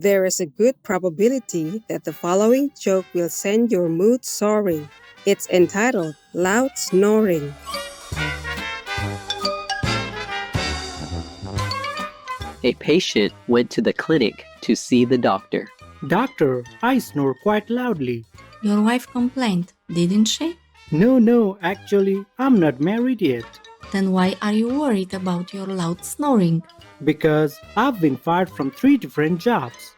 There is a good probability that the following joke will send your mood soaring. It's entitled Loud Snoring. A patient went to the clinic to see the doctor. Doctor, I snore quite loudly. Your wife complained, didn't she? No, actually, I'm not married yet. Then why are you worried about your loud snoring? Because I've been fired from 3 different jobs.